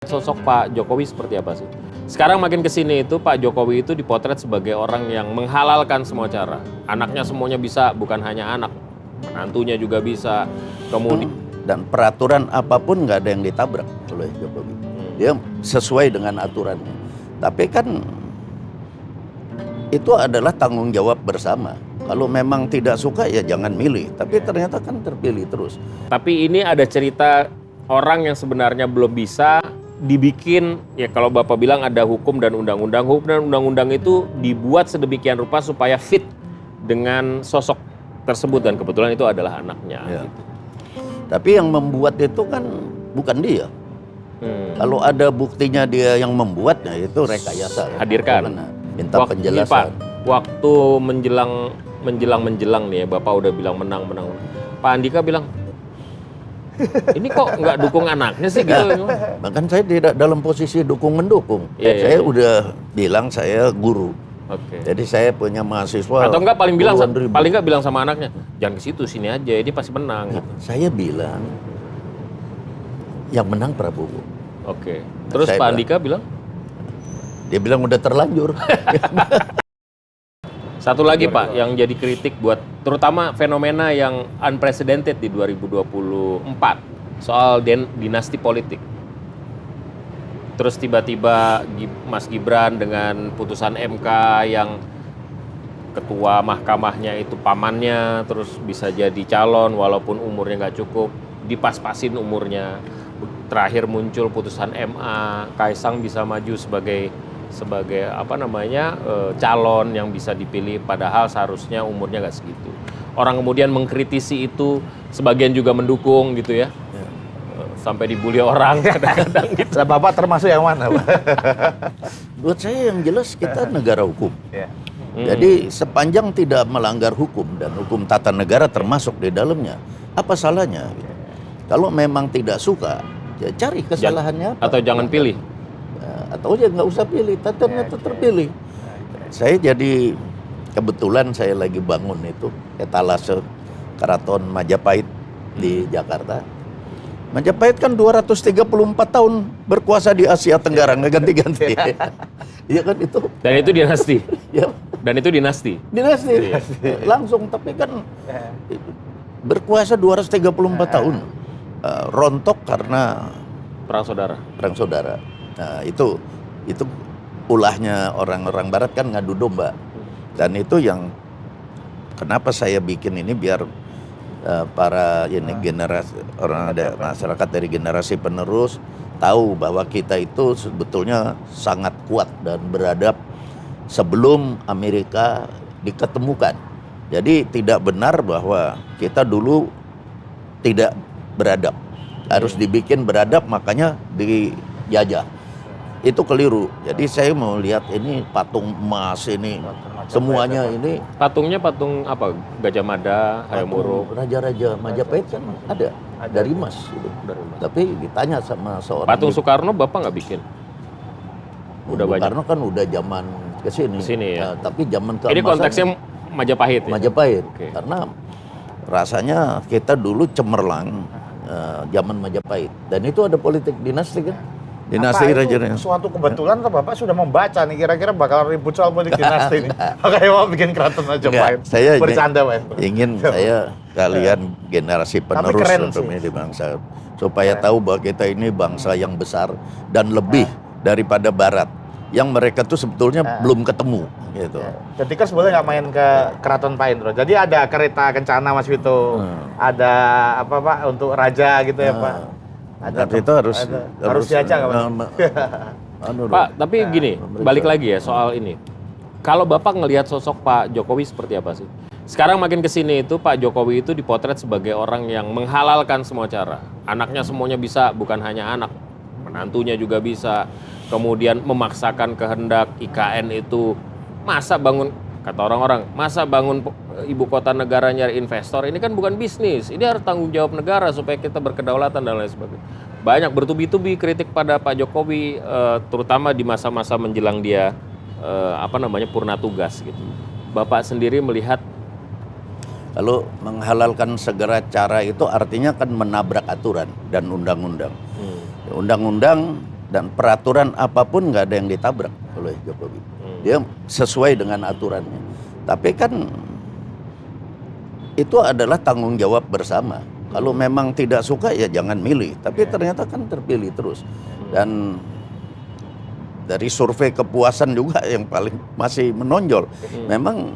Sosok Pak Jokowi seperti apa sih? Sekarang makin kesini itu Pak Jokowi itu dipotret sebagai orang yang menghalalkan semua cara. Anaknya semuanya bisa, bukan hanya anak, menantunya juga bisa. Kemudian Dan peraturan apapun nggak ada yang ditabrak oleh Jokowi. Dia sesuai dengan aturannya. Tapi kan itu adalah tanggung jawab bersama. Kalau memang tidak suka ya jangan milih. Tapi ternyata kan terpilih terus. Tapi ini ada cerita orang yang sebenarnya belum bisa dibikin, ya kalau Bapak bilang ada hukum dan undang-undang. Hukum dan undang-undang itu dibuat sedemikian rupa supaya fit dengan sosok tersebut dan kebetulan itu adalah anaknya. Ya. Gitu. Tapi yang membuat itu kan bukan dia. Kalau ada buktinya dia yang membuatnya itu rekayasa. Hadirkan. Minta penjelasan. Pak, waktu menjelang nih ya, Bapak udah bilang menang. Pak Andika bilang, ini kok nggak dukung anaknya sih gitu. Bahkan saya tidak dalam posisi dukung-mendukung. Iya. Saya udah bilang saya guru. Oke. Jadi saya punya mahasiswa. Atau enggak paling puluhan ribu. bilang sama anaknya, jangan ke situ, sini aja, ini pasti menang. Nah, Gitu. saya bilang yang menang Prabowo. Oke. Terus Saya Pak Andika bilang? Dia bilang udah terlanjur. Satu lagi Pak, yang jadi kritik buat terutama fenomena yang unprecedented di 2024 soal dinasti politik. Terus tiba-tiba Mas Gibran dengan putusan MK yang ketua mahkamahnya itu pamannya, terus bisa jadi calon walaupun umurnya nggak cukup, dipas-pasin umurnya. Terakhir muncul putusan MA, Kaisang bisa maju sebagai calon yang bisa dipilih padahal seharusnya umurnya nggak segitu. Orang kemudian mengkritisi itu, sebagian juga mendukung gitu ya. Sampai dibully orang kadang-kadang gitu. Nah, Bapak termasuk yang mana, Pak? Buat saya yang jelas kita negara hukum. Jadi sepanjang tidak melanggar hukum dan hukum tata negara termasuk di dalamnya, apa salahnya? Kalau memang tidak suka, ya cari kesalahannya apa. Atau jangan pilih. Atau aja nggak usah pilih, ternyata terpilih. Saya jadi kebetulan saya lagi bangun itu etalase Keraton Majapahit di Jakarta. Majapahit kan 234 tahun berkuasa di Asia Tenggara, nggak ganti-ganti. Iya kan itu. Dan itu dinasti. Ya. Dan itu dinasti. Dinasti. Langsung, tapi kan berkuasa 234 tahun. Rontok karena Perang saudara. perang saudara. Nah, itu ulahnya orang-orang barat kan ngadu domba. Dan itu yang kenapa saya bikin ini biar para generasi orang ada masyarakat dari generasi penerus tahu bahwa kita itu sebetulnya sangat kuat dan beradab sebelum Amerika diketemukan. Jadi tidak benar bahwa kita dulu tidak beradab. Harus dibikin beradab makanya dijajah. Itu keliru. Jadi saya mau lihat ini patung emas ini semuanya ini. Patungnya patung apa? Gajah Mada, Hayam Wuruk. Raja-raja Majapahit kan ada dari emas gitu. Tapi ditanya sama seorang Patung Soekarno Bapak nggak bikin? Udah banyak. Karena kan udah zaman kesini ya. tapi zaman keemasan Ini konteksnya Majapahit ya? Majapahit. Oke. Karena rasanya kita dulu cemerlang zaman Majapahit. Dan itu ada politik dinasti kan. Dinasti raja-raja. Suatu kebetulan atau Bapak sudah membaca nih kira-kira bakal ribut soal politik dinasti ini. Makanya Bapak bikin Keraton Majapahit. Saya bercanda, Pak. ingin saya kalian generasi penerus untuk ini bangsa supaya tahu bahwa kita ini bangsa yang besar dan lebih daripada Barat yang mereka tuh sebetulnya belum ketemu gitu. Jadi kan sebenarnya nggak main ke Keraton Pak Indro. Jadi ada kereta kencana Mas Vito, ada apa Pak untuk raja gitu ya Pak. Tapi itu harus diajak Pak, tapi gini, balik lagi ya soal ini. Kalau Bapak ngelihat sosok Pak Jokowi seperti apa sih? Sekarang makin kesini itu Pak Jokowi itu dipotret sebagai orang yang menghalalkan semua cara. Anaknya semuanya bisa, bukan hanya anak, menantunya juga bisa. Kemudian memaksakan kehendak IKN itu, masa bangun, kata orang-orang, masa bangun ibu kota negara nyari investor, ini kan bukan bisnis, ini harus tanggung jawab negara supaya kita berkedaulatan dan lain sebagainya. Banyak bertubi-tubi kritik pada Pak Jokowi, terutama di masa-masa menjelang dia purna tugas gitu. Bapak sendiri melihat Kalau menghalalkan segala cara itu artinya kan menabrak aturan dan undang-undang. Undang-undang dan peraturan apapun nggak ada yang ditabrak oleh Jokowi. Dia sesuai dengan aturannya. Tapi kan itu adalah tanggung jawab bersama. Kalau memang tidak suka ya jangan milih. Tapi ternyata kan terpilih terus. Dan dari survei kepuasan juga yang paling masih menonjol. Memang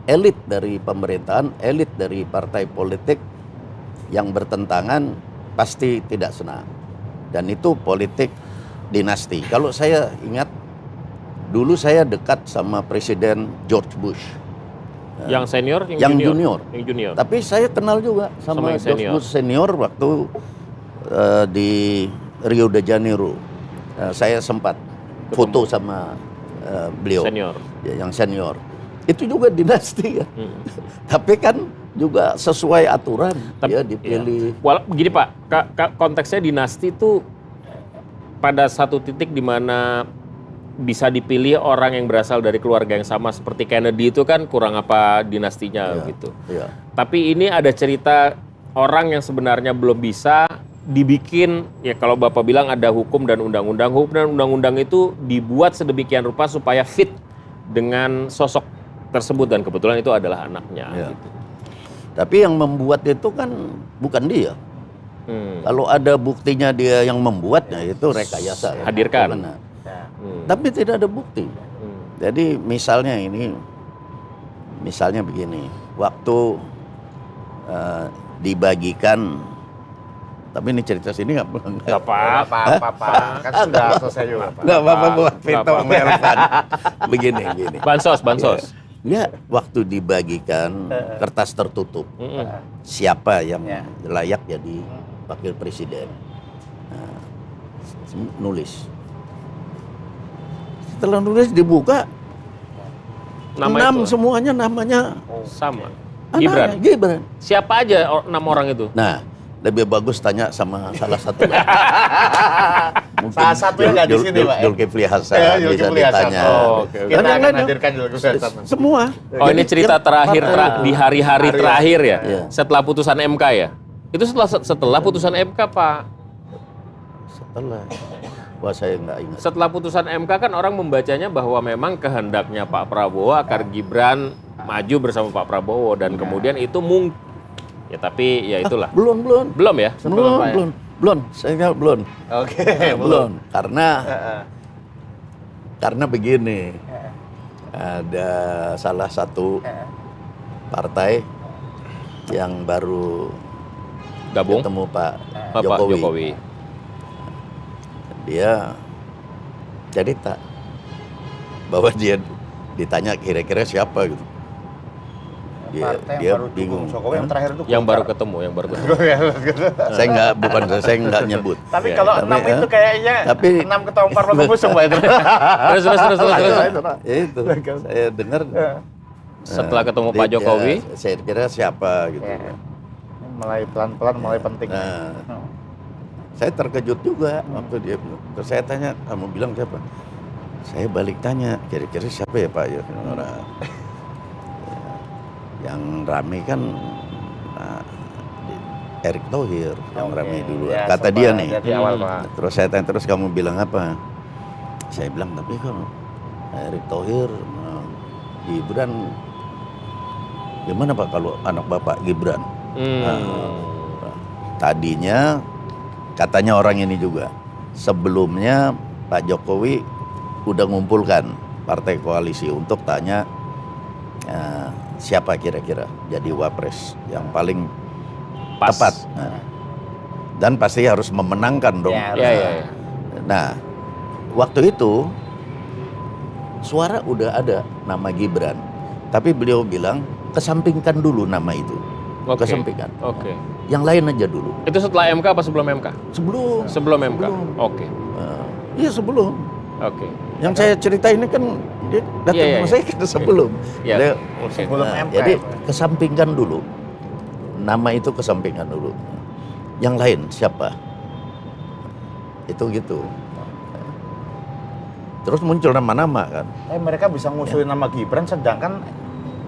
elit dari pemerintahan, elit dari partai politik yang bertentangan pasti tidak senang. Dan itu politik dinasti. Kalau saya ingat, dulu saya dekat sama Presiden George Bush. Yang senior, yang junior. Yang junior. Tapi saya kenal juga sama George Bush senior waktu di Rio de Janeiro. Saya sempat foto sama beliau. Senior. Yang senior. Itu juga dinasti ya. Tapi kan juga sesuai aturan. Dia dipilih. Begini Pak, konteksnya dinasti itu pada satu titik di mana bisa dipilih orang yang berasal dari keluarga yang sama seperti Kennedy itu kan kurang apa dinastinya gitu. Iya. Tapi ini ada cerita orang yang sebenarnya belum bisa dibikin, ya kalau Bapak bilang ada hukum dan undang-undang. Hukum dan undang-undang itu dibuat sedemikian rupa supaya fit dengan sosok tersebut dan kebetulan itu adalah anaknya. Gitu. Tapi yang membuat itu kan bukan dia. Kalau ada buktinya dia yang membuatnya itu rekayasa. Hadirkan. Tapi tidak ada bukti. Jadi misalnya begini, waktu dibagikan, tapi ini cerita sini nggak apa-apa, kan sudah selesai juga. Nggak apa-apa buat Vito Mervan. Begini. Bansos. Ya, waktu dibagikan kertas tertutup, siapa yang layak jadi wakil presiden, nulis. Setelah nulis dibuka, Nama 6 semuanya namanya sama. Gibran. Siapa aja 6 orang itu? Nah, lebih bagus tanya sama salah satu. Salah satunya nggak di sini, Pak. Zulkifli Hasan bisa ditanya. Kita akan hadirkan Zulkifli Hasan. Semua. Oh, ini cerita terakhir di hari-hari terakhir ya? Setelah putusan MK ya? Itu setelah putusan MK, Pak? Setelah. Wah, saya nggak ingat. Setelah putusan MK kan orang membacanya bahwa memang kehendaknya Pak Prabowo agar Gibran maju bersama Pak Prabowo dan kemudian itu ya tapi ya itulah. Belum ya? Belum. Saya ingat belum. Oke, belum. Karena begini. Ada salah satu partai yang baru gabung ketemu Pak Jokowi. Dia cerita bahwa dia ditanya kira-kira siapa gitu. Dia bingung. Jokowi yang terakhir itu yang baru ketemu. Saya nggak nyebut. Tapi kalau 6 itu kayaknya 6 ketua umum parlemen mengusung, Pak. Terus. Itu saya dengar setelah ketemu Pak Jokowi, saya kira siapa gitu. Mulai pelan-pelan, mulai penting. Saya terkejut juga waktu dia bilang. Terus saya tanya, kamu bilang siapa? Saya balik tanya, kira-kira siapa ya Pak? Yang rame kan Erick Thohir yang rame dulu. Ya, kata dia nih. Terus saya tanya, terus kamu bilang apa? Saya bilang, tapi kalau Erick Thohir, Gibran, gimana Pak kalau anak Bapak Gibran? Tadinya katanya orang ini juga sebelumnya Pak Jokowi udah ngumpulkan partai koalisi untuk tanya siapa kira-kira jadi wapres yang paling tepat. Dan pasti harus memenangkan dong. Ya. Nah, waktu itu suara udah ada nama Gibran, tapi beliau bilang kesampingkan dulu nama itu. Kesampingkan. Oke. Yang lain aja dulu. Itu setelah MK apa sebelum MK? Sebelum MK. Oke. Iya sebelum. Oke. Yang saya cerita ini kan dia datang sama saya kita sebelum. Iya. Sebelum MK. Jadi kesampingkan dulu. Nama itu kesampingkan dulu. Yang lain siapa? Itu gitu. Terus muncul nama-nama kan. Mereka bisa ngusulin nama Gibran sedangkan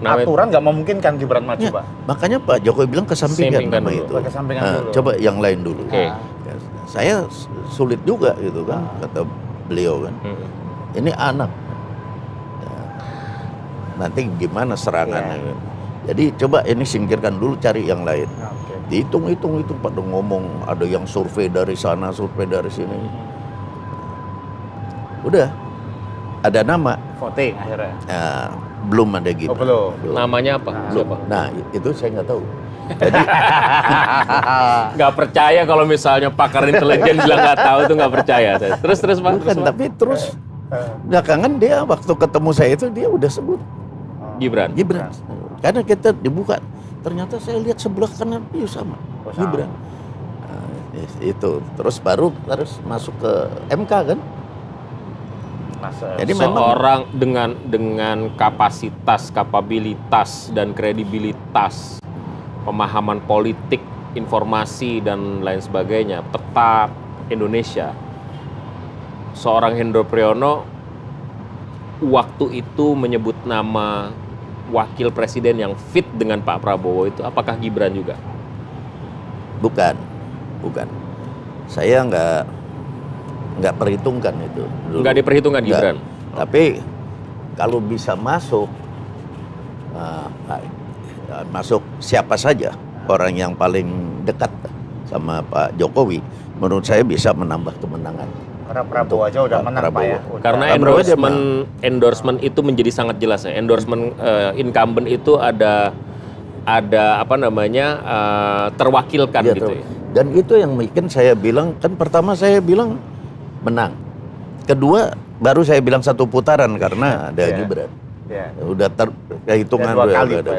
aturan nggak memungkinkan Gibran maju, ya, Pak. Makanya Pak Jokowi bilang kesampingkan nama itu. Kesampingkan dulu. Coba yang lain dulu. Oke. saya sulit juga gitu kan, kata beliau kan. Ini anak. Ya, nanti gimana serangannya kan. Jadi coba ini singkirkan dulu, cari yang lain. Dihitung pada ngomong, ada yang survei dari sana, survei dari sini. Udah, ada nama. Voting akhirnya. Nah, belum ada gitu. Belum. Namanya apa? Siapa? Nah, itu saya nggak tahu. Jadi Nggak percaya kalau misalnya pakar intelijen bilang nggak tahu itu nggak percaya saya. Terus Pak. bukan, tapi terus belakangan dia waktu ketemu saya itu dia udah sebut Gibran. Karena kita dibuka, ternyata saya lihat sebelah kanan itu sama. Gibran. Nah, itu terus baru harus masuk ke MK kan. Jadi seorang dengan kapasitas, kapabilitas dan kredibilitas, pemahaman politik, informasi dan lain sebagainya, peta Indonesia. Seorang Hendro Priyono waktu itu menyebut nama wakil presiden yang fit dengan Pak Prabowo itu, apakah Gibran juga? Bukan. Saya nggak perhitungkan itu. Nggak diperhitungkan Gibran? Tapi kalau bisa masuk, masuk siapa saja orang yang paling dekat sama Pak Jokowi, menurut saya bisa menambah kemenangan. Karena Prabowo aja udah menang Pak ya. Karena endorsement itu menjadi sangat jelas ya. Endorsement incumbent itu ada apa namanya terwakilkan gitu ya. Dan itu yang bikin saya bilang, kan pertama saya bilang menang. Kedua baru saya bilang satu putaran karena ada Gibran. Udah hitungan dua kali ada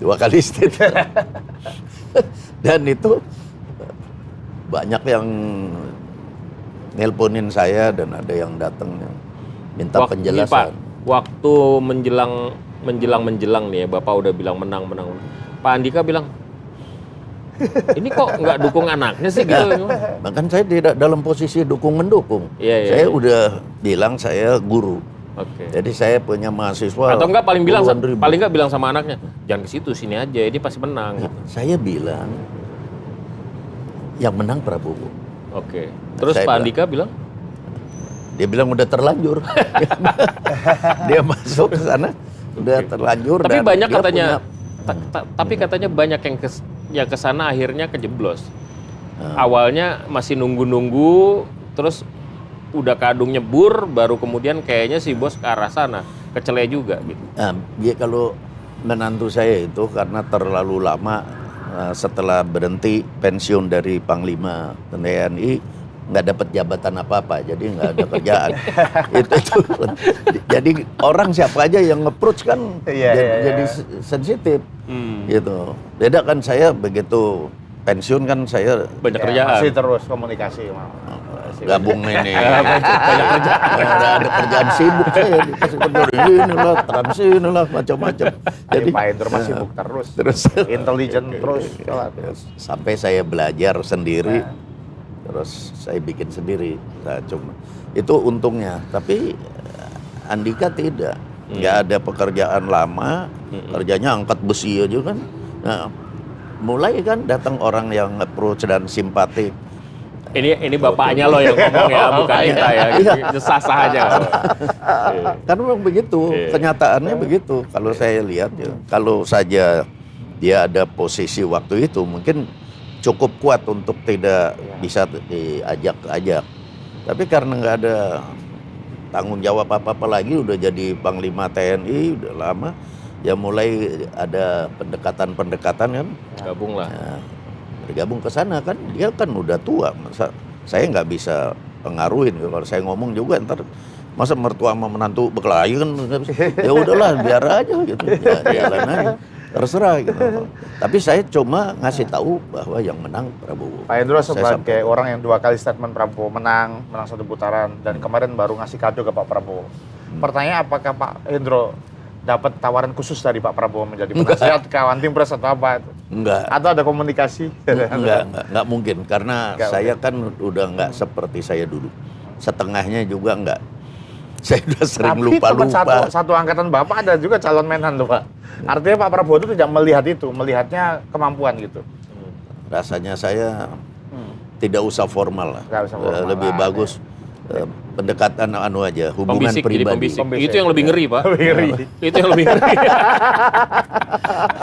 dua kali statement. Dan itu banyak yang nelponin saya dan ada yang datang yang minta penjelasan. Pak, waktu menjelang nih ya, Bapak udah bilang menang. Pak Andika bilang, ini kok nggak dukung anaknya sih gitu. Bahkan saya tidak dalam posisi dukung-mendukung. Saya udah bilang saya guru. Jadi saya punya mahasiswa. Atau enggak paling nggak bilang sama anaknya, jangan ke situ, sini aja, ini pasti menang. Gitu. Saya bilang yang menang Prabowo. Terus Pak Andika bilang? Dia bilang udah terlanjur. Dia masuk ke sana udah terlanjur. Tapi banyak katanya. Tapi katanya banyak yang kesana akhirnya kejeblos. Awalnya masih nunggu, terus udah kadung nyebur, baru kemudian kayaknya si bos ke arah sana, kecele juga gitu. Dia kalau menantu saya itu karena terlalu lama setelah berhenti pensiun dari Panglima TNI nggak dapat jabatan apa-apa, jadi nggak ada kerjaan. itu. Jadi orang siapa aja yang nge-approach kan jadi sensitif. Gitu. Beda kan saya begitu pensiun kan saya banyak kerjaan. Masih terus komunikasi. Gabung ini. Banyak kerjaan. Ada kerjaan sibuk saya dikasih kerja inilah, trans inilah macam-macam. Jadi Pak Hendro masih sibuk terus. Intelijen terus. Sampai saya belajar sendiri. Terus saya bikin sendiri, cuma itu untungnya. Tapi Andika tidak, nggak ada pekerjaan lama, kerjanya angkat besi aja kan. Nah, mulai kan datang orang yang approach dan simpatik. Ini bapaknya loh yang ngomong ya, bukan kita ya. Sah-sah aja. Karena memang begitu, kenyataannya begitu. Kalau saya lihat, kalau saja dia ada posisi waktu itu, mungkin cukup kuat untuk tidak bisa diajak. Tapi karena nggak ada tanggung jawab apa-apa lagi, udah jadi Panglima TNI, udah lama, ya mulai ada pendekatan kan. Gabunglah. Nah, bergabung ke sana kan, dia kan udah tua. Masa saya nggak bisa pengaruhin, kalau saya ngomong juga ntar masa mertua sama menantu berkelahi kan, ya udahlah biar aja gitu, jalan aja. Terserah gitu. Tapi saya cuma ngasih tahu bahwa yang menang Prabowo. Pak Hendro sebagai orang yang 2 kali statement Prabowo menang 1 putaran dan kemarin baru ngasih kado ke Pak Prabowo. Pertanyaan, apakah Pak Hendro dapat tawaran khusus dari Pak Prabowo menjadi penasehat kawan tim pres atau apa? Enggak. Atau ada komunikasi? Enggak mungkin karena saya kan udah enggak seperti saya dulu. Setengahnya juga enggak. Saya udah sering lupa-lupa. Tapi satu angkatan Bapak ada juga calon menhan tuh Pak. Artinya Pak Prabowo itu tidak melihat itu, melihatnya kemampuan gitu. Rasanya saya tidak usah formal lah. Nggak usah formal Lebih lah, bagus pendekatan aja, hubungan Pembisik, jadi pribadi. pembisik. Itu yang lebih ngeri, Pak. Ngeri. Itu yang lebih ngeri.